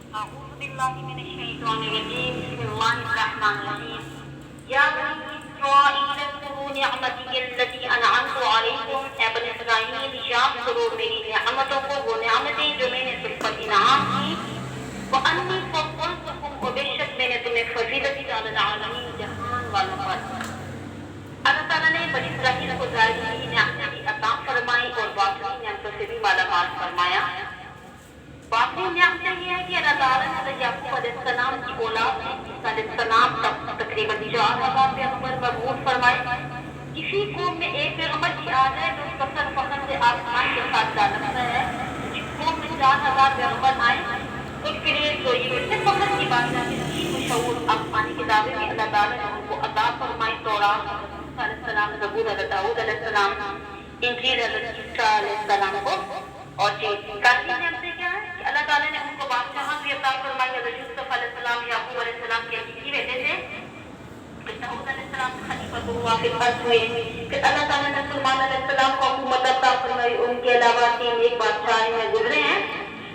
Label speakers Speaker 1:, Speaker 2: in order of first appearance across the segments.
Speaker 1: أعوذ بالله من الشيطان الرجيم بسم الله الرحمن الرحيم يا بني إسرائيل اذكروا نعمتي التي أنعمت عليكم اے بنی اسرائیل یاد کرو میری نعمتوں کو وہ نعمتیں جو میں نے تم پر انعام کی وأني فضلتكم وبے شک میں نے تمہیں فضیلت دی علی العالمین جہان والوں پر۔ اللہ تعالیٰ نے بنی اسرائیل کو ظاہری نعمتیں عطا فرمائی اور باطنی نعمتوں سے بھی مالا مال فرمایا۔ باقی نعمتیں یہ ہے کہ اللہ تعالیٰ نے حضرت یعقوب علیہ السلام کی اولاد میں عیسیٰ علیہ السلام تقریباً 4,000 پیغمبر مبعوث فرمائے۔ کسی قوم میں ایک پیغمبر کی آ جائے تو اس کا سر فخر سے آسمان کے ساتھ جا لگتا ہے۔ جس قوم میں 4,000 پیغمبر آئے اس کے لیے تو یہ اس سے فخر کی بات ہے کہ مشہور آسمانی کتابیں میں اللہ تعالیٰ نے ان کو عطا فرمائی، تورات حضرت موسیٰ علیہ السلام، زبور حضرت داؤد علیہ السلام، انجیل حضرت عیسیٰ علیہ السلام کو۔ اور کافی نعمتیں کیا ہے کہ اللہ تعالیٰ نے ان کو بادشاہت بھی عطا فرمائی۔ حضرت یوسف علیہ السلام یعقوب علیہ السلام کے حقیقی بیٹے تھے، پھر داؤد علیہ السلام خلیفۃ اللہ فی الارض ہوئے، پھر اللہ تعالیٰ نے سلیمان علیہ السلام کو حکومت عطا فرمائی۔ ان کے علاوہ 3 ایک بادشاہ میں گزرے ہیں۔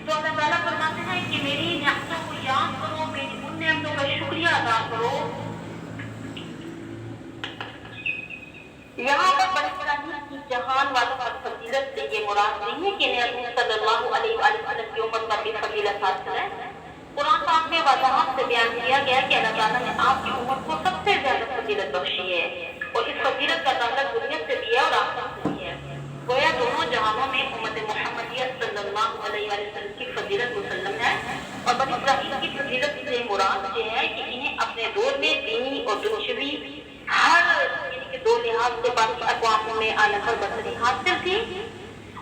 Speaker 1: تو اللہ تعالیٰ فرماتے ہیں کہ میری نعمتوں کو یاد کرو، میری ان نعمتوں کا شکریہ ادا کرو۔ یہاں پر بنی اسرائیل کی جہان والوں پر فضیلت سے یہ مراد نہیں ہے کہ نبی صلی اللہ علیہ وآلہ وسلم کی امت پر بھی فضیلت حاصل ہے۔ قرآن پاک میں وضاحت سے بیان کیا گیا کہ اللہ تعالیٰ نے آپ کی امت کو سب سے زیادہ فضیلت بخشی ہے، اور اس فضیلت کا تعلق دنیا سے بھی ہے اور آخرت سے بھی ہے۔ گویا دونوں جہانوں میں امت محمدیہ صلی اللہ علیہ وآلہ وسلم کی فضیلت مسلم ہے، اور بنی اسرائیل کی فضیلت سے مراد یہ ہے کہ انہیں اپنے دور میں دینی اور دنیاوی ہر کے 2 لحاظ سے باقی اقواموں میں اعلیٰ برتری حاصل تھی۔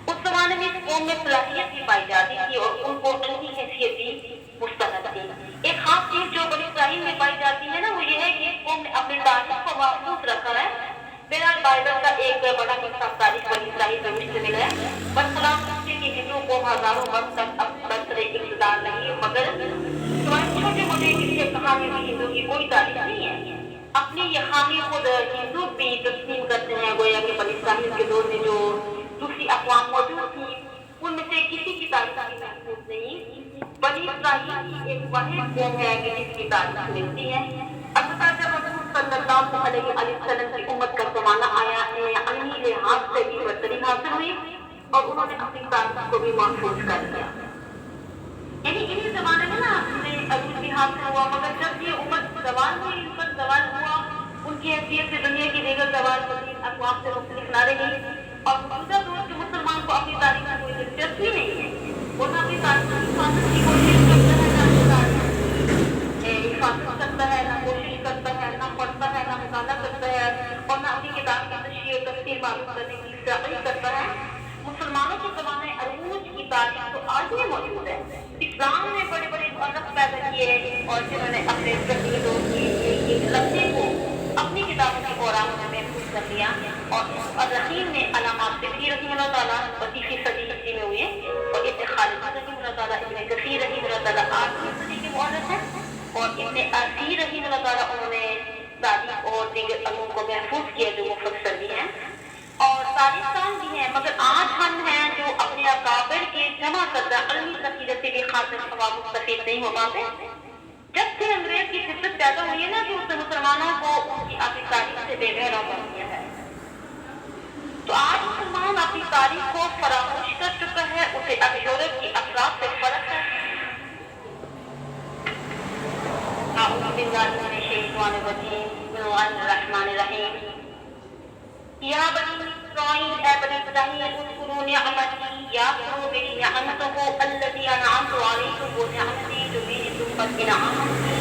Speaker 1: اس زمانے میں اس قوم میں صلاحیت بھی پائی جاتی تھی اور ان کو علمی حیثیت بھی مستند تھی۔ ایک خاص چیز جو بنی اسرائیل میں پائی جاتی ہے نا، وہ یہ ہے کہ اس قوم نے اپنی تاریخ کو محفوظ رکھا ہے۔ بہرحال بائبل کا ایک بڑا حصہ تاریخ بنی اسرائیل پر مشتمل ہے، برخلاف اس کے کہ ہندو قوم ہزاروں برس تک برسر اقتدار نہیں، مگر چھوٹے موٹے قصے کہانیوں کی ہندو کی کوئی تاریخ نہیں ہے۔ اپنی یہ خامی خود ہندو بھی تسلیم کرتے ہیں، گویا کہ بنی اسرائیل کے دور میں جو دوسری اقوام موجود تھی ان میں سے کسی کی تاریخ بھی محفوظ نہیں۔ بنی اسرائیل کی ایک واحد قوم ہے کہ جس کی تاریخ ملتی ہے۔ البتہ جب رسول صلی اللہ علیہ وسلم کی امت کا زمانہ آیا، انہیں علمی لحاظ سے بھی برتری حاصل ہوئی اور انہوں نے اپنی تاریخ کو بھی محفوظ کر لیا۔ یعنی انہی زمانے میں نا انہیں علم بھی حاصل ہوا، مگر جب یہ امت زوال ہوئی، ان پر زوال ہوا، ان کی حیثیت سے دنیا کی دیگر زوال پذیر اقوام سے مختلف نہ رہی، اور موجودہ دور کے مسلمان کو اپنی تاریخ میں کوئی دلچسپی نہیں ہے۔ وہ نہ اپنی تاریخ کی حفاظت کی کوشش کرتا ہے، نہ اپنی تاریخ حفاظت کرتا ہے، نہ کوشش کرتا ہے، نہ پڑھتا ہے، نہ مطالعہ کرتا ہے، اور نہ اپنی کتاب کی تشریح و تفسیر معلوم کرنے کی سعی کرتا ہے۔ مسلمانوں کے زمانے عروج کی تاریخ تو آج بھی موجود ہے۔ اسلام نے بڑے بڑے مورخ پیدا کیے اور جنہوں نے اپنے تقریروں کی لفظے کو اپنی کتابوں کے اوراق میں محفوظ کر دیا، اور رحیم نے علامات فکری رحمہ اللہ تعالیٰ 25ویں صدی ہجری میں ہوئے، اور ابن خالد رحمہ اللہ تعالیٰ، ابن کثیر رحمہ اللہ تعالیٰ 8ویں صدی کے مورخ ہیں، اور ابن اثیر رحمہ اللہ تعالیٰ انہوں نے تاریخ اور دیگر علوم کو محفوظ کیا جو مفسر بھی ہیں اور تاریخ دان بھی ہیں۔ مگر آج ہم ہیں جو اپنے اکابر کے جمع کردہ علمی ذخیرے سے بھی خاص ثواب مستفید نہیں ہو پاتے۔ جب سے انگریز کی فطرت پیدا ہوئی ہے نا کہ اس نے مسلمانوں کو ان کی اپنی تاریخ سے بے بہرا کر دیا ہے، تو آج مسلمان اپنی تاریخ کو فراموش کر چکا ہے، اسے اب یورپ کی افراد سے فرق ہے۔ اعوذ باللہ من الشیطان الرجیم، بسم اللہ الرحمن الرحیم۔ یا بنی اسرائیل، اے بنی اسرائیل، اذکروا نعمتی، یاد کرو میری نعمتوں کو، التی انعمت علیکم، وہ نعمتیں جو میں نے تم پر انعام کی،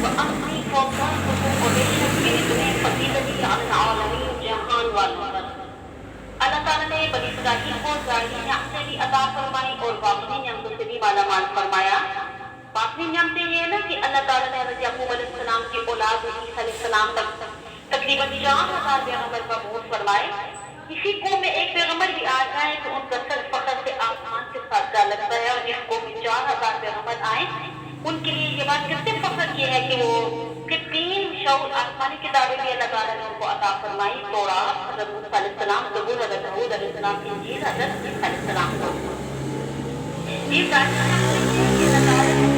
Speaker 1: وانی فضلتکم، اور بے شک میں نے تمہیں فضیلت دی علی العالمین، جہان والوں پر۔ اللہ تعالیٰ نے بنی اسرائیل کو ظاہری نعمتیں بھی عطا فرمائی اور باطنی نعمتوں سے بھی مالا مال فرمایا۔ باطنی نعمتیں یہ ہے نا کہ اللہ تعالیٰ نے حضرت یعقوب علیہ السلام کی اولاد عیسیٰ علیہ السلام تک تقریباً 4,000 پیغمبر مبعوث فرمائے۔ کسی قوم میں ایک پیغمبر بھی آ جائے تو ان کا سر فخر سے آسمان کے ساتھ جا لگتا ہے، اور جس قوم میں 4,000 پیغمبر آئے ان کے لیے یہ بات کس سے فخر کی ہے کہ وہ 3 شعور آسمانی کتابیں بھی اللہ تعالیٰ نے ان کو عطا فرمائی، تورات حضرت موسیٰ علیہ السلام، زبور حضرت داؤد علیہ السلام، انجیل حضرت عیسیٰ علیہ السلام کو۔ یہ ظاہر ہے کہ اللہ تعالیٰ نے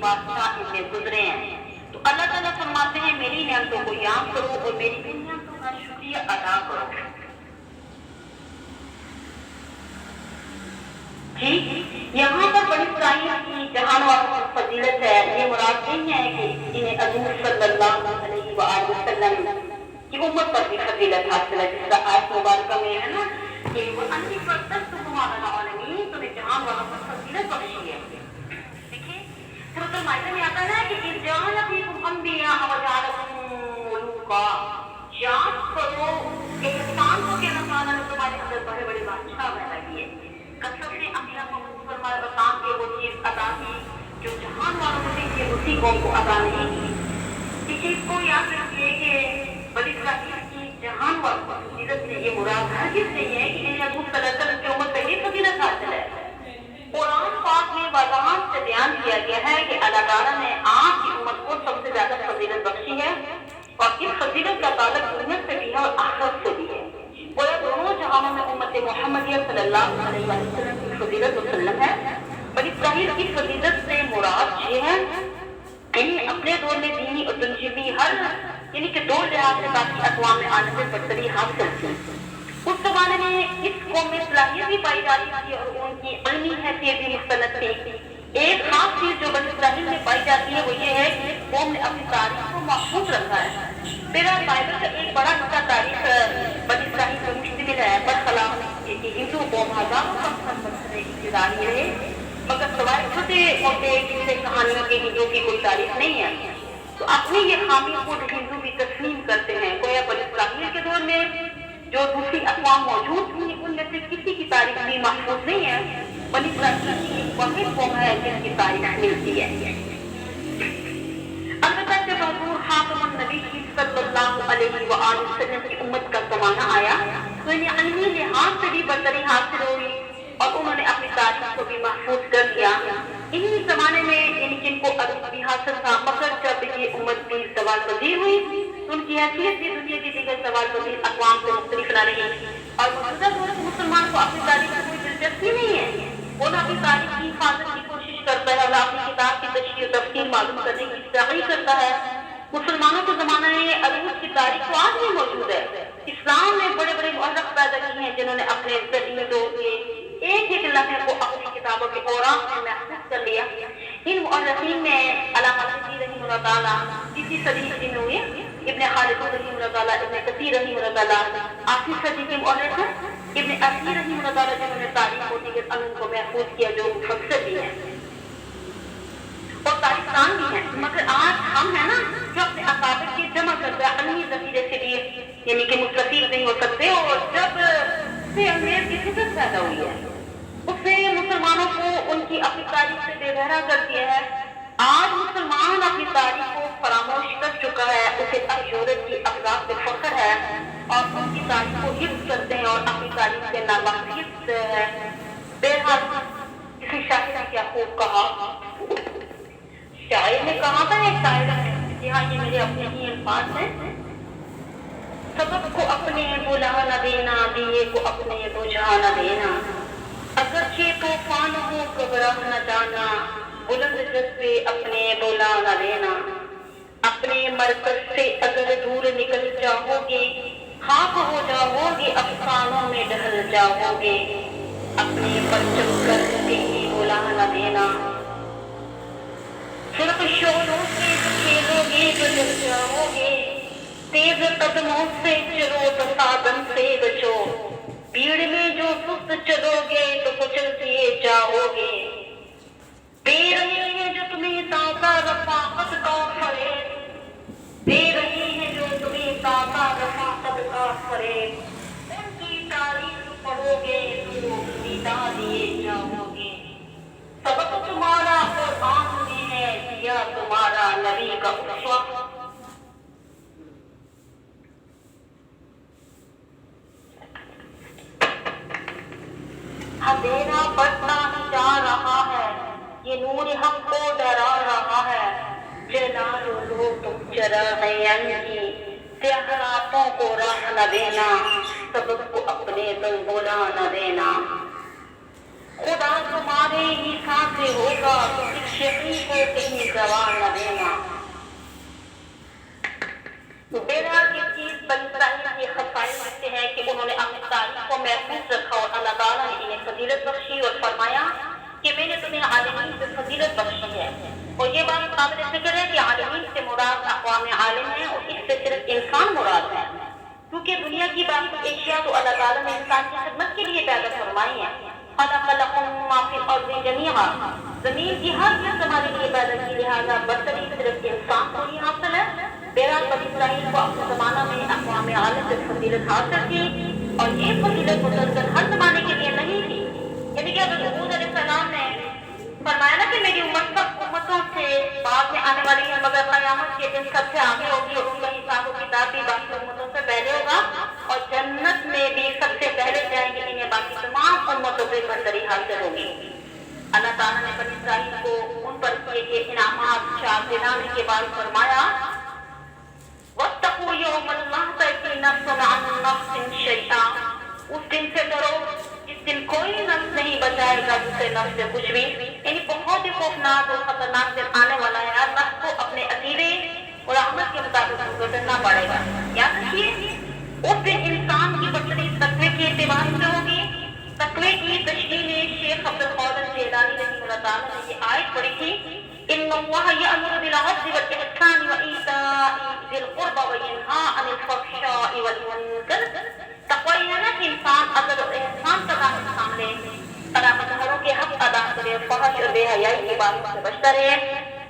Speaker 1: بادشاہ ان میں گزرے ہیں۔ تو اللہ تعالیٰ فرماتے ہیں میری نعمتوں کو یاد کرو اور میری ان نعمتوں کا شکریہ ادا کرو۔ جی یہاں پر بنی اسرائیل کی جہان والوں کی فضیلت ہے، یہ مراد نہیں ہے کہ انہیں حضور صلی اللہ علیہ وآلہ وسلم کی امت پر بھی فضیلت حاصل ہے، جس کا آیت مبارکہ میں ہے نا کہ وہ انی فضلتکم علی العالمین، تمہیں جہان والوں پر فضیلت بخشی ہے۔ دیکھیں سورۃ المائدہ میں آتا ہے کہ اذ جعل فیکم انبیاء وجعلکم ملوکا، یاد کرو احسان کو کہ اللہ تعالیٰ نے تمہارے اندر بڑے بڑے بادشاہ پیدا کیے، کثرت نے انبیاء کو فرمایا بتان کے وہ چیز عطا کی جو جہان والوں نے کہ اسی قوم کو عطا نہیں کی۔ اس چیز کو یاد رکھیے کہ بنی اسرائیل کی جہان والوں پر فضیلت سے یہ مراد ہرگز نہیں ہے کہ انہیں حضور صلی اللہ علیہ وسلم کی امت پہ یہ فضیلت حاصل ہے۔ قرآن پاک میں وضاحت سے بیان کیا گیا ہے کہ اللہ تعالیٰ نے آپ کی امت کو سب سے زیادہ فضیلت بخشی ہے اور اس فضیلت کا تعلق دنیا سے بھی ہے اور آخرت سے بھی ہے۔ گویا دونوں جہانوں میں امت محمدیہ صلی اللہ علیہ وسلم کی فضیلت مسلم ہے۔ بنی اسرائیل کی فضیلت سے مراد یہ ہے انہیں اپنے دور میں دینی اور تنظیمی ہر یعنی کہ دو لحاظ سے باقی اقوام میں آنے سے برتری حاصل تھی۔ اس زمانے میں اس قوم میں صلاحیت بھی پائی جاتی تھی اور ان کی علمی حیثیت بھی مختلف تھی۔ ایک خاص چیز جو بنی اسرائیل میں پائی جاتی ہے وہ یہ ہے کہ اس قوم نے اپنی تاریخ کو محفوظ رکھا ہے۔ میرا بائبل کا ایک بڑا حصہ تاریخ بنی اسرائیل پر مشتمل ہے، برخلاف ہندو قوم ہزاروں برسوں ابتدائی رہے، مگر سوائے چھوٹے موٹے قصے کہانیوں کے ہندو کی کوئی تاریخ نہیں ہے۔ تو اپنی یہ خامی خود ہندو بھی تسلیم کرتے ہیں۔ گویا بنی اسرائیل کے دور میں جو دوسری اقوام موجود تھی ان میں سے کسی کی تاریخ بھی محفوظ نہیں ہے۔ بنی اسرائیل کی ایک واحد قوم ہے جس کی تاریخ ملتی ہے۔ البتہ جب حضور خاتم النبی صلی اللہ علیہ وآلہ وسلم کی امت کا زمانہ آیا تو انہیں علمی لحاظ سے بھی برتری حاصل ہوئی اور انہوں نے اپنی تاریخ کو بھی محفوظ کر لیا۔ انہی زمانے میں یعنی جن کو علم بھی حاصل تھا، مگر جب یہ امت بھی زوال پذیر ہوئی تو ان کی حیثیت بھی دنیا کی دیگر زوال پذیر اقوام سے مختلف نہ رہی اور موجودہ دور میں مسلمان کو اپنی تاریخ میں کوئی دلچسپی نہیں ہے۔ وہ نہ اپنی تاریخ کی حفاظت کی کوشش کرتا ہے، نہ اپنی کتاب کی تشریح و تفسیر معلوم کرنے کی سعی کرتا ہے۔ مسلمانوں کے زمانے میں عروج کی تاریخ تو آج بھی موجود ہے۔ اسلام نے بڑے بڑے مورخ پیدا کیے ہیں جنہوں نے اپنے ذریعے دور کے ایک ایک لمحے کو اپنی کتابوں کے اوراق میں محفوظ کر لیا۔ ان مورخین میں علامہ سیوطی رحمہ اللہ تعالیٰ تیسری صدی ہجری میں ہوئے، ابن خلدون رحمہ اللہ تعالیٰ، ابن کثیر رحمہ اللہ تعالیٰ 8ویں صدی کے مورخ ہیں، ابن اثیر رحمہ اللہ تعالیٰ جنہوں نے تاریخ و دیگر علوم کو محفوظ کیا جو مفسر بھی ہیں اور تاریخ دان بھی ہیں۔ مگر آج ہم ہیں نا جو اپنے اکابر کی جمع کرتے ہیں علمی ذخیرے سے بھی یعنی کہ مستفید نہیں ہو سکتے، اور جب سے انگریز کی فطرت پیدا ہوئی ہے اس سے مسلمانوں کو ان کی اپنی تاریخ سے بے بہرا کر دیا ہے۔ آج مسلمان اپنی تاریخ کو فراموش کر چکا ہے، اسے اب یورپ کی افراد سے فخر ہے اور ان کی تاریخ کو حفظ کرتے ہیں اور اپنی تاریخ سے ناواقف ہے۔ بہرحال کسی شاعر نے کیا خوب کہا، شاعر نے کہا تھا ایک شاعر ہے، یہاں یہ میرے اپنے ہی الفاظ ہیں، سبب کو اپنے بلا نہ دینا، دیے کو اپنے بجھا نہ دینا، اگرچہ طوفان ہو گھبرا نہ جانا، بلند جذبے اپنے بلا نہ دینا، اپنے مرکز سے اگر دور نکل جاؤ گے خاک ہو جاؤ گے، افسانوں میں ڈھل جاؤ گے، اپنے پرچم کر کہیں بلا نہ دینا، صرف شعلوں سے جو کھیلو گے تو جل جاؤ گے، تیز قدموں سے چلو تو سادن سے بچو، بھیڑ میں جو سست چلو گے تو کچل دیے جاؤ گے، دے رہے ہیں جو تمہیں تازہ رفاقت کا فریب، دے رہے ہیں جو تمہیں تازہ رفاقت کا فریب، ان کی تاریخ پڑھو گے تو سیدھا دیے جاؤ گے، سبق تمہارا قرآن میں ہے، دیا تمہارا نبی کا اسوہ۔ اندھیرا بڑھتا ہی جا رہا ہے، یہ نور حق کو ڈرا رہا ہے، جلا لو تم چراغیں کی، سیاہ راتوں کو راہ نہ دینا، سبب کو اپنے تم بلا نہ دینا، خدا تمہارے ہی ساتھ ہوگا، کسی شقی کو کہیں زوال نہ دینا۔ بہرحال یہ چیز بنی اسرائیل کے خصائص سے ہے کہ انہوں نے اپنی تاریخ کو محفوظ رکھا اور اللہ تعالیٰ نے انہیں فضیلت بخشی اور فرمایا کہ میں نے تمہیں عالمین سے فضیلت بخشی ہے۔ اور یہ بات قابل ذکر ہے کہ عالمین سے مراد اقوام عالم ہے اور اس سے صرف انسان مراد ہے، کیونکہ دنیا کی باقی اشیاء تو اللہ تعالیٰ نے انسان کی خدمت کے لیے پیدا فرمائی ہیں۔ خلق لکم ما فی الارض جمیعا، زمین کی ہر چیز تمہارے لیے پیدا کی، لہٰذا برتری صرف انسان کو ہی حاصل ہے۔ بہرحال بنی اسرائیل کو اپنے زمانہ میں اقوام عالم سے فضیلت حاصل تھی، اور یہ فضیلت مسلسل ہر زمانے کے لیے نہیں تھی۔ یعنی کہ اگر حضور علیہ السلام نے فرمایا نا کہ میری امت سب امتوں سے بعد میں آنے والی ہے، مگر قیامت کے دن سب سے آگے ہوگی اور ان کا حساب و کتاب بھی باقی امتوں سے پہلے ہوگا، اور جنت میں بھی سب سے پہلے جائیں گے، انہیں باقی تمام امتوں سے برتری حاصل ہوگی۔ اللہ تعالیٰ نے بنی اسرائیل کو ان پر کیے گئے انعامات شاد دلانے کے بعد فرمایا وَاتَّقُوا يَوْمًا لَا تَجْزِي نَفْسٌ عَن نَفْسٍ شَيْئًا، اس دن سے ڈرو جس دن کوئی نفس نہیں بچائے گا دوسرے نفس سے کچھ بھی۔ یعنی بہت ہی خوفناک اور خطرناک دن آنے والا ہے، ہر نفس کو اپنے عقیدے اور عمل کے مطابق گزرنا پڑے گا۔ یاد رکھیے اس دن انسان کی برتری تقوی کے اعتبار سے ہوگی۔ تقوی کی تشریح شیخ عبد القادر جیلانی رحمہ اللہ تعالیٰ نے یہ آیت پڑھی تھی، ان اللہ یأمر بالعدل والإحسان وإیتاء ذی القربى وینہی عن الفحشاء والمنکر۔ تقوی یہ ہے نا کہ انسان عدل اور احسان کا دامن تھام لے، قرابت داروں کے حق ادا کرے، فحش اور بے حیائی کی باتوں سے بچتا رہے،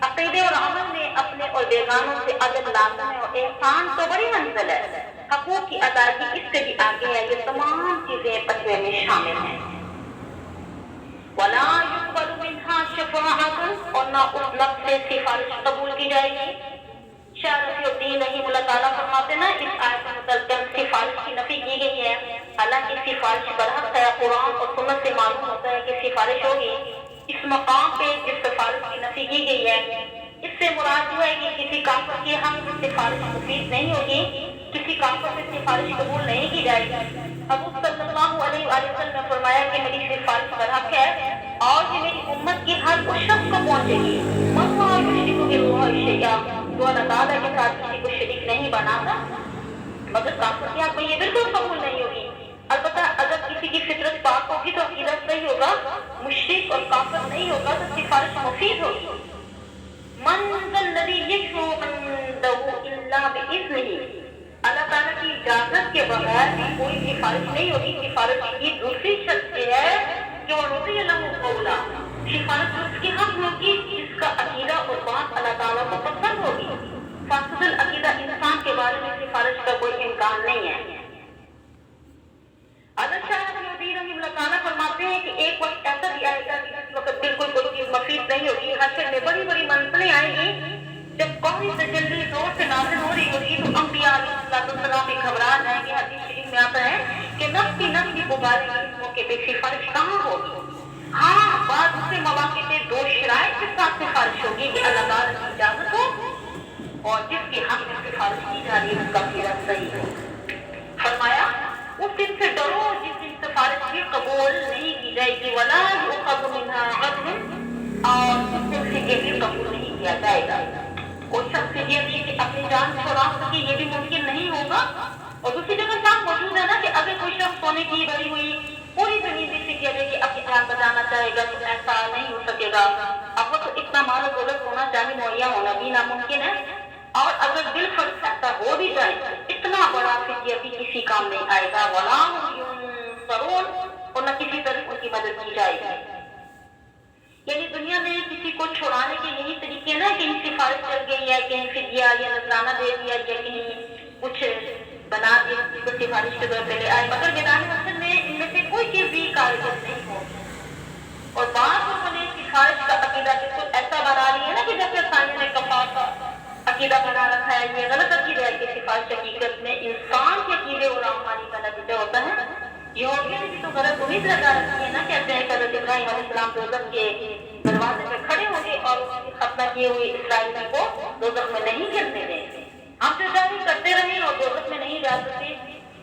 Speaker 1: عقیدے اور عمل میں اپنے اور بیگانوں سے عدل لازم ہے، اور احسان تو بڑی منزل ہے، حقوق کی ادائیگی اس سے بھی آگے ہے۔ یہ تمام چیزیں تقوی میں شامل ہیں۔ وَلَا يُقْبَلُ مِنْهَا شَفَاعَةٌ، اور نہ اس نفس سے سفارش قبول کی جائے گی۔ شاہ رفیع الدین رحمہ اللہ تعالیٰ فرماتے ہیں اس آیت میں متعلق سفارش کی نفی کی گئی ہے، حالانکہ سفارش برحق ہے، قرآن اور سنت سے معلوم ہوتا ہے کہ سفارش ہوگی۔ اس مقام پہ جس سفارش کی نفی کی گئی ہے اس سے مراد یہ ہے کہ کسی کافر کے حق میں سفارش مفید نہیں ہوگی، کسی کافر سے سفارش قبول نہیں کی جائے گی۔ حضور صلی اللہ علیہ وآلہ وسلم نے فرمایا کہ میری سفارش برحق ہے اور یہ میری امت کی ہر اس شخص کو پہنچے گی من لا یشرک باللہ شیئا، جو اللہ تعالیٰ کے ساتھ کسی کو شریک نہیں بناتا، مگر کافر کے حق میں یہ بالکل قبول نہیں ہوگی۔ البتہ اگر کسی کی فطرت پاک ہوگی تو عقیدہ صحیح ہوگا، مشرک اور کافر نہیں ہوگا تو سفارش مفید ہوگی۔ من ذا الذی یشفع عنده الا باذنہ، اللہ تعالیٰ کی اجازت کے بغیر بھی کوئی سفارش نہیں ہوگی۔ سفارش کی دوسری شرط یہ ہے کہ وہ رضی اللہ قولا، سفارش اس کے حق ہوگی جس کا عقیدہ اور بات اللہ تعالیٰ کو پسند ہوگی۔ فاسد العقیدہ انسان کے بارے میں سفارش کا کوئی امکان نہیں ہے۔ حضرت شاہ رفیع الدین رحمہ اللہ تعالیٰ فرماتے ہیں کہ ایک وقت ایسا بھی آئے گا کہ جس وقت بالکل کوئی چیز مفید نہیں ہوگی، حشر میں بڑی بڑی منزلیں آئیں گی، جب قومی تجلی زور سے نازل ہو رہی ہوگی تو انبیاء علیہ السلام بھی گھبرا جائیں گے۔ حدیث شریف میں آتا ہے کہ نفس کی پکارے گی، اس موقع پہ سفارش کہاں ہوگی؟ ہاں، بعد دوسرے مواقع پہ دو شرائط کے ساتھ سفارش ہوگی کہ اللہ تعالیٰ کی اجازت ہو اور جس کے حق میں سفارش کی جا رہی ہے اس کا عقیدہ صحیح ہو۔ فرمایا اس دن سے ڈرو جس دن سفارش بھی قبول نہیں کی جائے گی، ولا یؤخذ منها عدل، اور اس دن سے یہ بھی قبول نہیں کیا جائے گا۔ کوئی شخص یہ بھی کہ اپنی جان چھڑا سکے یہ بھی ممکن نہیں ہوگا۔ اور دوسری جگہ صاحب موجود ہے نا کہ اگر کوئی شخص سونے کی بھری ہوئی پوری زمین بھی سے کہے کہ اپنی جان بچانا چاہے گا تو ایسا نہیں ہو سکے گا۔ اب وہ تو اتنا مال و دولت ہونا چاہیے، مہیا ہونا بھی ناممکن ہے، اور اگر بالفرض ایسا ہو بھی جائے اتنا بڑا فدیہ بھی کسی کام نہیں آئے گا، ولا هم ينصرون، اور نہ کسی طرح ان کی مدد کی جائے گی۔ یعنی دنیا میں کسی کو چھڑانے کے یہی طریقے نا، کہیں سفارش چل گئی ہے، کہیں فدیہ یا نذرانہ دے دیا یا کہیں کچھ بنا دیا جس کو سفارش کے طور پہ لے آئے، مگر میدان حشر میں ان میں سے کوئی چیز بھی کارگر نہیں ہوگی۔ اور بعض لوگوں نے سفارش کا عقیدہ بالکل ایسا بنا لیا ہے نا کہ جیسے سائنس نے کفار کا عقیدہ بنا رکھا ہے۔ یہ غلط عقیدہ ہے کہ سفارش حقیقت میں انسان کے عقیدے اور اعمال کا نتیجہ ہوتا ہے۔ یہودیوں نے بھی تو غلط امید لگا رکھی ہے نا، کہتے ہیں کہ حضرت ابراہیم علیہ السلام دوزخ کے دروازے پہ کھڑے ہوں گے اور اس کی ختنہ کیے ہوئے اسرائیلیوں کو دوزخ میں نہیں گرنے دیں گے۔ ہم تو جاری کرتے رہے اور دوزخ میں نہیں جا سکتے،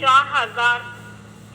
Speaker 1: 4,000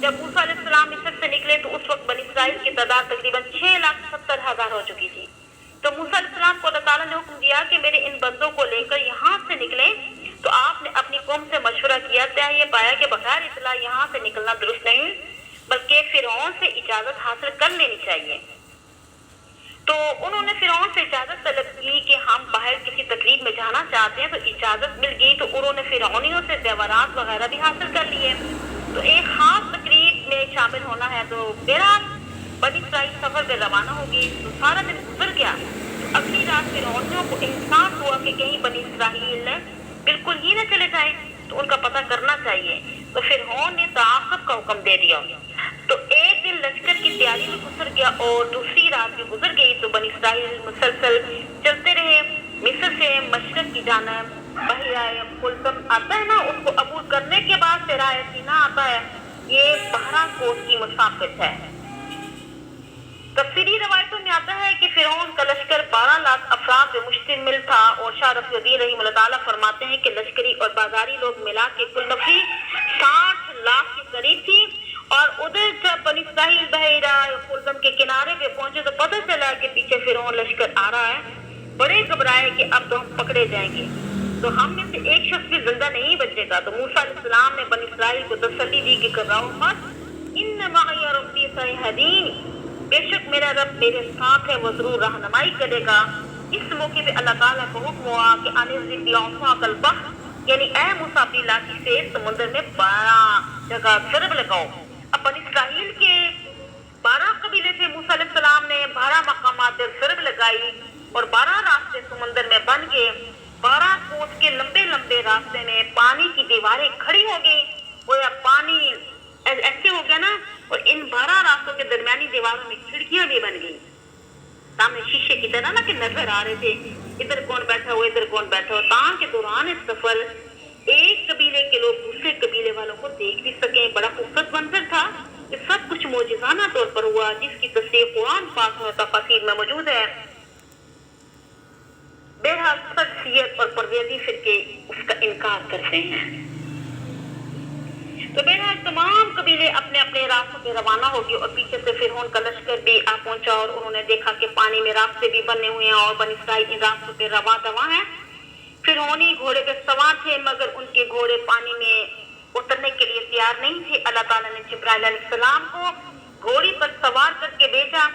Speaker 1: جب موسیٰ علیہ السلام مصر سے نکلے تو اس وقت بنی اسرائیل کی تعداد تقریباً 6,70,000 ہو چکی تھی. تو موسیٰ علیہ السلام کو اللہ تعالیٰ نے حکم دیا کہ میرے ان بندوں کو لے کر یہاں سے نکلیں. تو آپ نے اپنی قوم سے مشورہ کیا، یہ پایا کہ بغیر اطلاع یہاں سے نکلنا درست نہیں، بلکہ فرعون سے اجازت حاصل کر لینی چاہیے. تو انہوں نے فرعون سے اجازت طلب کی کہ ہم باہر کسی تقریب میں جانا چاہتے ہیں. تو اجازت مل گئی تو انہوں نے فرعونیوں سے زیورات وغیرہ بھی حاصل کر لیے. تو ایک خاص تقریب میں شامل ہونا ہے. تو بہرحال بنی اسرائیل سفر پہ روانہ ہوگی. تو سارا دن گزر گیا. تو اگلی رات فرعونیوں کو احساس ہوا کہ کہیں بنی اسرائیل بالکل ہی نہ چلے جائیں، تو ان کا پتہ کرنا چاہیے. تو فرعون نے تعاقب کا حکم دے دیا. تو ایک دن لشکر کی تیاری میں گزر گیا اور دوسری رات بھی گزر گئی. تو بنی اسرائیل مسلسل چلتے رہے. مصر سے مشرق کی جانب بحیرہ قلزم آتا ہے نا، اس کو عبور کرنے کے بعد صحرائے سینا آتا ہے. یہ 12 کوس کی مسافت ہے. تفسیری روایتوں میں آتا ہے کہ فرعون کا لشکر 12 لاکھ افراد پہ مشتمل تھا. اور شاہ رفیع الدین رحمہ اللہ تعالیٰ فرماتے ہیں کہ لشکری اور بازاری لوگ ملا کے کل نفری 60 لاکھ کے قریب تھی. اور ادھر جب بنی اسرائیل بحیرہ قلزم کے کنارے پہ پہنچے تو پتہ چلا کہ پیچھے فرعون لشکر آ رہا ہے. بڑے گھبرائے کہ اب تو ہم پکڑے جائیں گے، تو ہم میں سے ایک شخص بھی زندہ نہیں بچے گا. تو موسیٰ علیہ السلام نے بنی اسرائیل کو تسلی دی کہ گھبراؤ مت، ان معی ربی سیہدین، بے شک میرا رب میرے ساتھ ہے، وہ ضرور رہنمائی کرے گا. اس موقع پہ اللہ تعالیٰ کو حکم ہوا کہ انذر بعصاک البحر، یعنی اے موسیٰ اپنی لاٹھی سے سمندر میں 12 جگہ ضرب لگاؤ. اب بنی اسرائیل کے 12 قبیلے تھے. موسیٰ علیہ السلام نے 12 مقامات پر ضرب لگائی اور 12 راستے سمندر میں بن گئے. 12 کوس کے لمبے لمبے راستے میں پانی کی دیواریں کھڑی ہو گئی. گویا پانی ایسے ہو گیا نا، اور ان 12 راستوں کے درمیانی دیواروں میں کھڑکیاں بھی بن گئی. سامنے شیشے کی طرح نا کہ نظر آ رہے تھے ادھر کون بیٹھا ہوا ادھر کون بیٹھا ہوا، تاکہ دوران اس سفر ایک قبیلے کے لوگ دوسرے قبیلے والوں کو دیکھ بھی سکیں. بڑا خوبصورت منظر تھا. یہ سب کچھ معجزانہ طور پر ہوا، جس کی تصریح قرآن پاک میں تفاسیر میں موجود ہے. بہرحال سچیت اور پرویزی فرقے اس کا انکار کرتے ہیں. تو بہرحال تمام قبیلے اپنے اپنے راستوں پہ روانہ ہو گئے اور پیچھے سے فرعون کا لشکر بھی آ پہنچا. اور انہوں نے دیکھا کہ پانی میں راستے بھی بنے ہوئے ہیں اور بنی اسرائیل ان راستوں پہ رواں ہیں. فرعونی گھوڑے پہ سوار تھے، مگر ان کے گھوڑے پانی میں اترنے کے لیے تیار نہیں تھے. اللہ تعالیٰ نے جبرائیل علیہ السلام کو گھوڑی پر سوار کر کے بھیجا.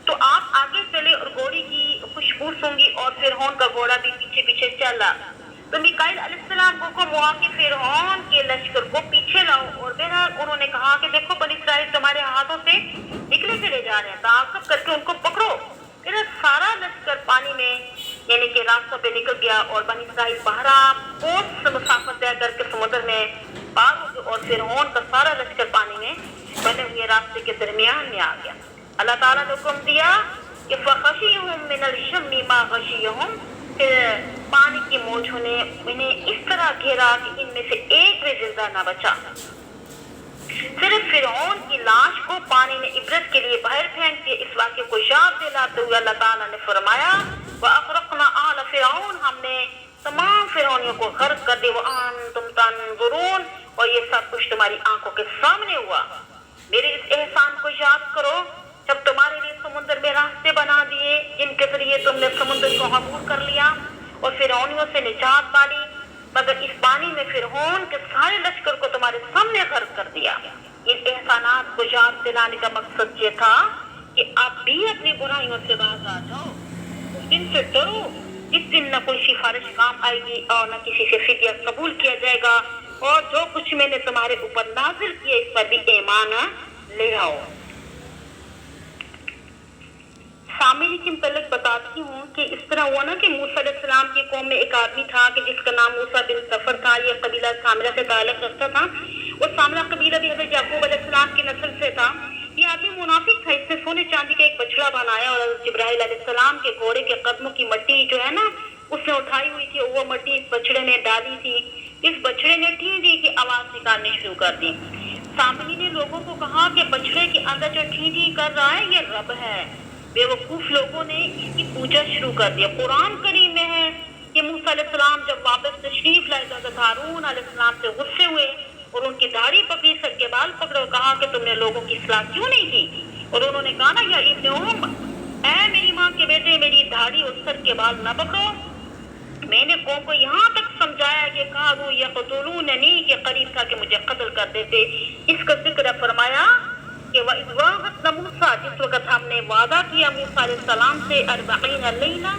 Speaker 1: تو آپ آگے چلے اور گھوڑی کی خوشبو سونگی اور فرعون کا گھوڑا بھی پیچھے پیچھے چلا. تو میکائیل علیہ السلام کو حکم ہوا کہ فرعون کے لشکر کو پیچھے لاؤ. اور بہرحال انہوں نے کہا کہ دیکھو بنی اسرائیل تمہارے ہاتھوں سے نکلے چلے جا رہے ہیں، تعاقب کر کے ان کو پکڑو. پھر سارا لشکر پانی میں یعنی کہ راستوں پہ نکل گیا اور بنی اسرائیل 12 کوس مسافت طے کر کے سمندر میں پار ہو گئے اور فرعون کا سارا لشکر پانی میں بنے ہوئے راستے کے درمیان میں آ گیا. اللہ تعالیٰ نے حکم دیا کہ فَخَشِيَهُمْ مِنَ الْيَمِّ مَا غَشِيَهُمْ، پھر پانی کی موجوں نے انہیں اس طرح گھیرا کہ ان میں سے ایک بھی زندہ نہ بچا. صرف فرعون کی لاش کو پانی نے عبرت کے لیے باہر پھینک دیا. اس واقعے کو یاد دلاتے ہوئے اللہ تعالیٰ نے فرمایا وَأَغْرَقْنَا آلَ فِرْعَوْنَ، ہم نے تمام فرعونیوں کو غرق کر دیا. وَأَنْتُمْ تَنْظُرُونَ، اور یہ سب کچھ تمہاری آنکھوں کے سامنے ہوا. میرے اس احسان کو یاد کرو جب تمہارے لیے سمندر میں راستے بنا دیے جن کے ذریعے تم نے سمندر کو عبور کر لیا اور فرعونیوں سے نجات پالی، مگر اس پانی میں فرعون کے سارے لشکر کو تمہارے سامنے غرق کر دیا. ان احسانات کو یاد دلانے کا مقصد یہ تھا کہ آپ بھی اپنی برائیوں سے باز آ جاؤ. اس دن سے ڈرو جس دن نہ کوئی سفارش کام آئے گی اور نہ کسی سے فدیہ قبول کیا جائے گا، اور جو کچھ میں نے تمہارے اوپر نازل کیا اس پر بھی ایمان لے آؤ. سامعین کے متعلق بتاتی ہوں کہ اس طرح ہوا نا کہ موسیٰ علیہ السلام کی قوم میں ایک آدمی تھا کہ جس کا نام موسیٰ بن صفر تھا. یہ قبیلہ سامرہ سے تعلق رکھتا تھا. وہ سامرہ قبیلہ بھی حضرت یعقوب علیہ السلام کی نسل سے تھا. یہ آدمی منافق تھا. اس نے سونے چاندی کا ایک بچڑا بنایا اور حضرت جبرائیل علیہ السلام کے گھوڑے کے قدموں کی مٹی جو ہے نا اس نے اٹھائی ہوئی تھی، وہ مٹی اس بچڑے میں ڈالی تھی. اس بچڑے نے ٹھی ٹھی کی آواز نکالنی شروع کر دی. سامنے نے لوگوں کو کہا کہ بچڑے کے اندر جو ٹھی ٹھی کر رہا ہے یہ رب ہے. بے وقوف لوگوں نے اس کی پوجا شروع کر دیا. قرآن کریم میں ہے کہ موسیٰ علیہ السلام جب واپس تشریف لائے تو حضرت ہارون علیہ السلام سے غصے ہوئے اور ان کی داڑھی پکڑی، سر کے بال پکڑے اور کہا کہ تم نے لوگوں کی اصلاح کیوں نہیں کی؟ اور انہوں نے کہا نا یا ابن اے میری ماں کے بیٹے، میری داڑھی اور سر کے بال نہ پکڑو۔ میں نے قوم کو یہاں تک سمجھایا کہ قالوا یقتلوننی، کہ قریب تھا کہ مجھے قتل کر دیتے۔ اس کا ذکر فرمایا کہ وَإِذْ وَاعَدْنَا مُوسَىٰ، جس وقت ہم نے وعدہ کیا موسیٰ علیہ السلام سے 40 لیلہ،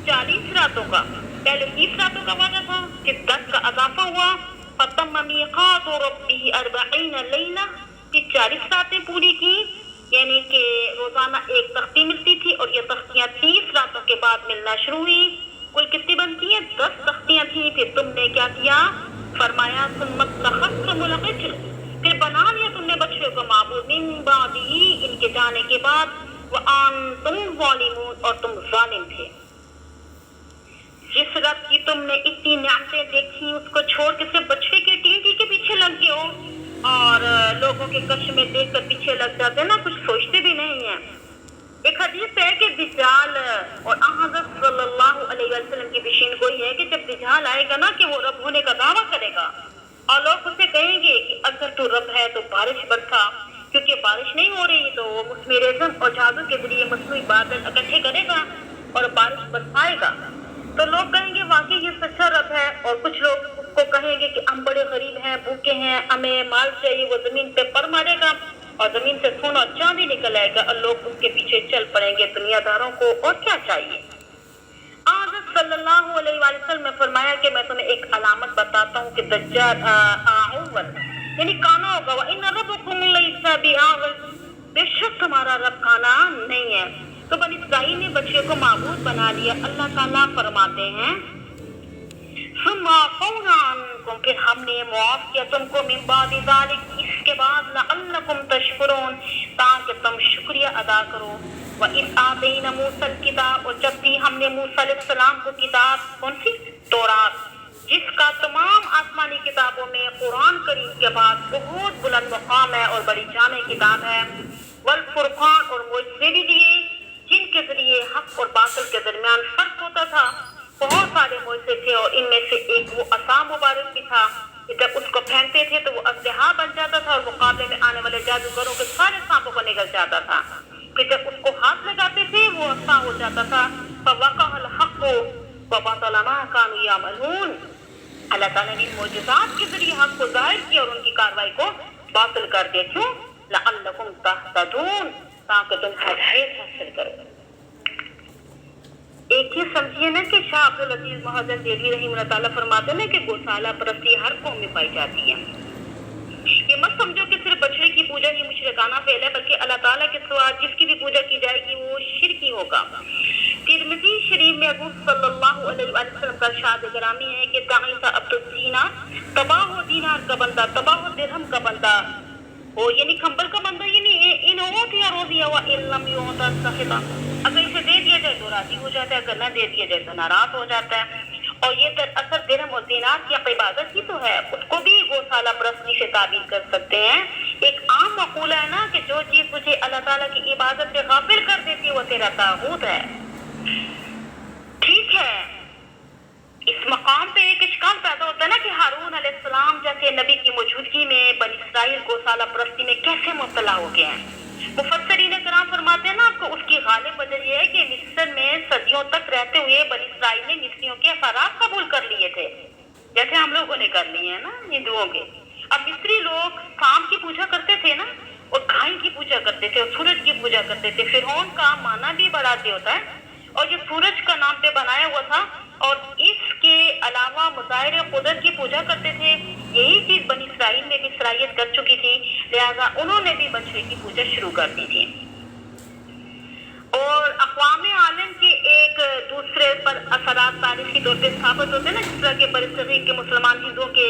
Speaker 1: 40 راتوں کا۔ پہلے 30 راتوں کا وعدہ تھا، پھر 10 کا اضافہ ہوا۔ فَتَمَّ مِيقَاتُ رَبِّهِ 40 لیلہ، پھر 40 راتیں پوری کی، یعنی کہ روزانہ ایک تختی ملتی تھی اور یہ تختیاں 30 راتوں کے بعد ملنا شروع ہوئی۔ کل کتنی بنتی ہیں؟ 10 تختیاں تھیں۔ پھر تم نے کیا کیا؟ فرمایا ثم اتخذتم العجل، پھر بنا لیا تم نے بچڑے کو معبود، من بعدہ، ان کے جانے کے بعد، وانتم ظالمون، اور تم ظالم تھے۔ جس رب کی تم نے اتنی نعمتیں دیکھی اس کو چھوڑ کے صرف بچڑے کے ٹینٹی کے پیچھے لگ گئے ہو، اور لوگوں کے کش میں دیکھ کر پیچھے لگ جاتے ہیں نا، کچھ سوچتے بھی نہیں ہیں۔ ایک حدیث ہے کہ دجال، اور حضرت صلی اللہ علیہ وسلم کی پیشین گوئی ہے کہ جب دجال آئے گا نا کہ وہ رب ہونے کا دعویٰ کرے گا، اور لوگ اسے کہیں گے کہ اگر تو رب ہے تو بارش برسا، کیونکہ بارش نہیں ہو رہی تو وہ مسمرزم اور جادو کے ذریعے مصنوعی بادل اکٹھے کرے گا اور بارش برسائے گا۔ تو لوگ کہیں گے واقعی یہ سچا رب ہے، اور کچھ لوگ اس کو کہیں گے کہ ہم بڑے غریب ہیں، بھوکے ہیں، ہمیں مال چاہیے، وہ زمین پہ پر مارے گا اور زمین سے سونا اور چاندی نکل آئے گا، اور لوگ اس کے پیچھے چل پڑیں گے دنیا داروں کو، اور کیا چاہیے۔ حضرت صلی اللہ علیہ وآلہ وسلم نے فرمایا کہ میں تمہیں ایک علامت بتاتا ہوں کہ دجال اعور، یعنی کانا ہوگا، وَإِنَّ رَبَّكُمْ لَيْسَ بِأَعْوَرٍ، بے شک تمہارا رب کانا نہیں ہے۔ تو بنی اسرائیل نے بچے کو معبود بنا لیا۔ اللہ تعالیٰ فرماتے ہیں ثم عفونا عنکم، پھر ہم نے معاف کیا تم کو، من بعد ذلک، اس کے بعد، لعلکم تشکرون، تاکہ تم شکریہ ادا کرو۔ وَإِذْ آتَيْنَا مُوسَى الْكِتَابَ، اور جب دی ہم نے موسیٰ علیہ السلام کو کتاب، کون سی؟ تورات، جس کا تمام آسمانی کتابوں میں قرآن کریم کے بعد بہت بلند مقام ہے اور بڑی جامع کتاب ہے۔ والفرقان، اور معجزے بھی دیے جن کے ذریعے حق اور باطل کے درمیان فرق ہوتا تھا۔ بہت سارے معجزے تھے، اور ان میں سے ایک وہ عصا مبارک بھی تھا کہ جب اس کو پھینکتے تھے تو وہ اسلحہ بن جاتا تھا اور مقابلے میں آنے والے جادوگروں کے سارے سانپوں کو نگل جاتا تھا۔ پھر جب اس کو ہاتھ لگاتے تھے وہ عصا ہو جاتا تھا۔ فوقع الحق وبطل ما كانوا يعملون، اللہ تعالیٰ نے معجزات کے ذریعے حق کو ظاہر کیا اور ان کی کاروائی کو باطل کر دیا۔ کیوں؟ لعلکم تہتدون، تاکہ تم ہدایت حاصل کرو۔ ایک چیز سمجھیے نا کہ شاہ عبدالعزیز محدث دہلوی رحمہ اللہ تعالیٰ فرماتے ہیں کہ گوسالہ پرستی ہر قوم میں پائی جاتی ہے۔ یہ مت سمجھو کہ صرف بچڑے کی پوجا ہی مشرکانہ فعل ہے، بلکہ اللہ تعالیٰ کے سوا جس کی بھی پوجا کی جائے گی وہ شرکی ہوگا۔ ترمذی شریف میں حضور صلی اللہ علیہ وآلہ وسلم کا ارشاد گرامی ہے کہ تعیس عبد الدینار، تباہ ہو دینار کا بندہ، تباہ ہو درہم کا بندہ ہو، یعنی کھمبل کا بندہ، یعنی ان اوتیا روزیا وان لم یعطا سخطا، اگر اسے دے دیا جائے تو راضی ہو جاتا ہے، اگر نہ دے دیا جائے تو ناراض ہو جاتا ہے۔ اور یہ دراصل درہم اور دینار کی عبادت ہی تو ہے، اس کو بھی گوسالہ پرستی سے تعبیر کر سکتے ہیں۔ ایک عام مقولہ ہے نا کہ جو چیز تجھے اللہ تعالیٰ کی عبادت سے غافل کر دیتی ہے وہ تیرا طاغوت ہے۔ ٹھیک ہے، اس مقام پہ ایک اشکال پیدا ہوتا ہے نا کہ ہارون علیہ السلام جیسے نبی کی موجودگی میں بنی اسرائیل گوسالہ پرستی میں کیسے مبتلا ہو گئے ہیں۔ مفسرین کرام فرماتے ہیں نا آپ کو، اس کی غالب وجہ یہ ہے کہ مصر میں صدیوں تک رہتے ہوئے بنی اسرائیل نے مصریوں کے اثرات قبول کر لیے تھے، جیسے ہم لوگوں نے کر لیے ہیں نا ہندوؤں کے۔ اب مصری لوگ سام کی پوجا کرتے تھے نا، اور گھائی کی پوجا کرتے تھے، اور سورج کی پوجا کرتے تھے۔ فرعون کا معنی بھی بڑا دے ہوتا ہے، اور یہ سورج کا نام پہ بنایا ہوا تھا، اور اس کے علاوہ مظاہر قدرت کی پوجا کرتے تھے۔ یہی چیز بنی اسرائیل میں بھی صلاحیت کر چکی تھی، لہذا انہوں نے بھی بچڑے کی پوجا شروع کر دی تھی۔ اور اقوام عالم کے ایک دوسرے پر اثرات تاریخی طور پہ ثابت ہوتے ہیں نا، جس طرح کے برصغیر کے مسلمان ہندوؤں کے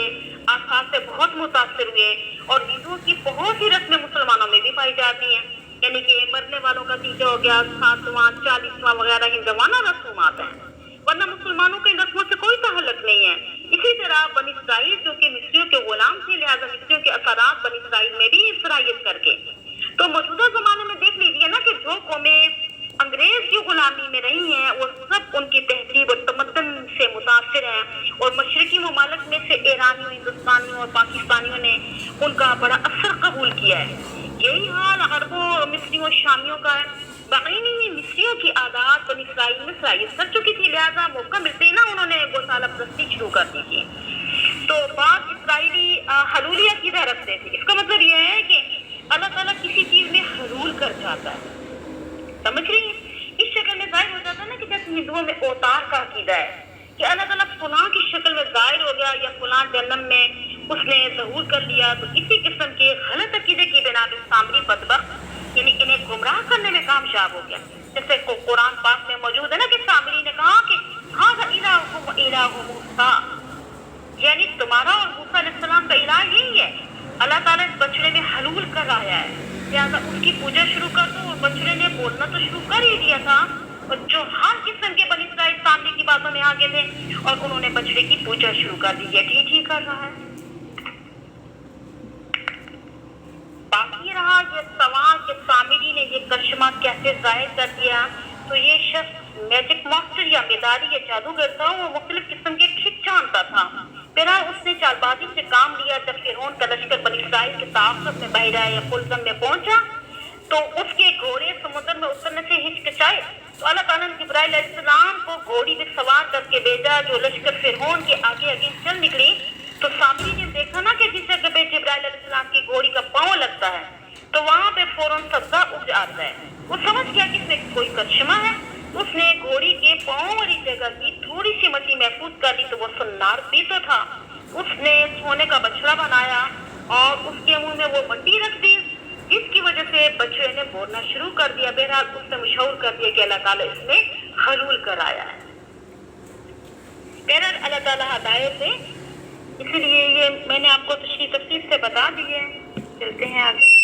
Speaker 1: آثار سے بہت متاثر ہوئے، اور ہندوؤں کی بہت سی رسمیں مسلمانوں میں بھی پائی جاتی ہیں، یعنی کہ مرنے والوں کا تیجا ہو گیا، 7واں 40واں وغیرہ ہندوانہ رسومات ہیں، ورنہ مسلمانوں کے ان رسموں سے کوئی تعلق نہیں ہے۔ اسی طرح بنی اسرائیل جو کہ مصریوں کے غلام تھے، لہٰذا مصریوں کے اثرات بنی اسرائیل میں بھی صلاحیت کر کے۔ تو موجودہ زمانے میں دیکھ لیجیے نا کہ جو قومیں انگریز کی غلامی میں رہی ہیں وہ سب ان کی تہذیب اور تمدن سے سے متاثر ہیں، اور مشرقی ممالک میں سے ایرانیوں، ہندوستانیوں اور پاکستانیوں نے ان کا بڑا اثر قبول کیا ہے۔ یہی حال عربوں، مصریوں، شامیوں کا ہے۔ باقی نہیں، مصریوں کی عادات بنی اسرائیل میں صلاحیت کر چکی تھی، لہٰذا موقع ملتے ہی نا انہوں نے گوسالہ پرستی شروع کر دی تھی۔ تو بعض اسرائیلی حلولی عقیدہ رکھتے تھے۔ اس کا مطلب یہ ہے کہ اللہ تعالیٰ کسی چیز میں حلول کر جاتا ہے، سمجھ رہی ہیں؟ اس شکل میں ظاہر ہو جاتا ہے نا کہ جیسے ہندوؤں میں اوتار کا عقیدہ ہے کہ اللہ تعالیٰ فلاں کی شکل میں ظاہر ہو گیا یا فلاں جنم میں اس نے ظہور کر لیا، تو اسی قسم کے غلط عقیدے کی بنا پہ سامری بدبخت یعنی انہیں گمراہ کرنے میں کامیاب ہو گیا۔ جیسے قرآن پاک میں موجود ہے نا کہ سامری نے کہا کہ ھذا الہکم الہ موسیٰ، یعنی تمہارا اور موسیٰ علیہ السلام کا الہ یہی ہے۔ اللہ تعالیٰ اس بچڑے میں حلول کر آیا ہے، لہٰذا اس کی پوجا شروع کر دو۔ اور بچڑے نے بولنا تو شروع کر ہی دیا تھا، اور جو ہر قسم کے بنی اسرائیل سامنے کی باتوں میں آگے تھے اور انہوں نے بچڑے کی پوجا شروع کر دی۔ یہ ٹھیک ہی کر رہا ہے۔ باقی رہا یہ سوال کہ سامری نے یہ کرشمہ کیسے ظاہر کر دیا، تو یہ شخص میجک ماسٹر یا بیداری یا جادوگر تھا، وہ مختلف قسم کے ٹرک جانتا تھا۔ بہرحال اس نے چال بازی سے کام لیا۔ جب فرعون کا لشکر بنی اسرائیل کے تعاقب میں بحیرہ قلزم میں پہنچا تو اس کے گھوڑے سمندر میں اترنے سے ہچکچائے، تو اللہ تعالیٰ نے جبرائیل علیہ السلام کو گھوڑی پہ سوار کر کے بھیجا، جو لشکر فرعون کے آگے آگے چل نکلی۔ تو سامری نے دیکھا نا کہ جس جگہ پہ جبرائیل علیہ السلام کی گھوڑی کا پاؤں لگتا ہے تو وہاں پہ فوراً سبزہ اگ جاتا ہے۔ وہ سمجھ گیا کہ اس میں کوئی کرشمہ ہے۔ اس نے گھوڑی کے پاؤں والی جگہ کی تھوڑی سی مٹی محفوظ کر لی تو وہ سنار پیتا تھا۔ اس نے سونے کا بچڑا بنایا اور اس کے منہ میں وہ مٹی رکھ دی، جس کی وجہ سے بچڑے نے بولنا شروع کر دیا۔ بہرحال اس نے مشہور کر دیا کہ اللہ تعالیٰ اس میں حلول کر آیا ہے۔ بہرحال اللہ تعالیٰ ہدایت ہے، اسی لیے یہ میں نے آپ کو تفصیل سے بتا دی ہے۔ چلتے ہیں آگے۔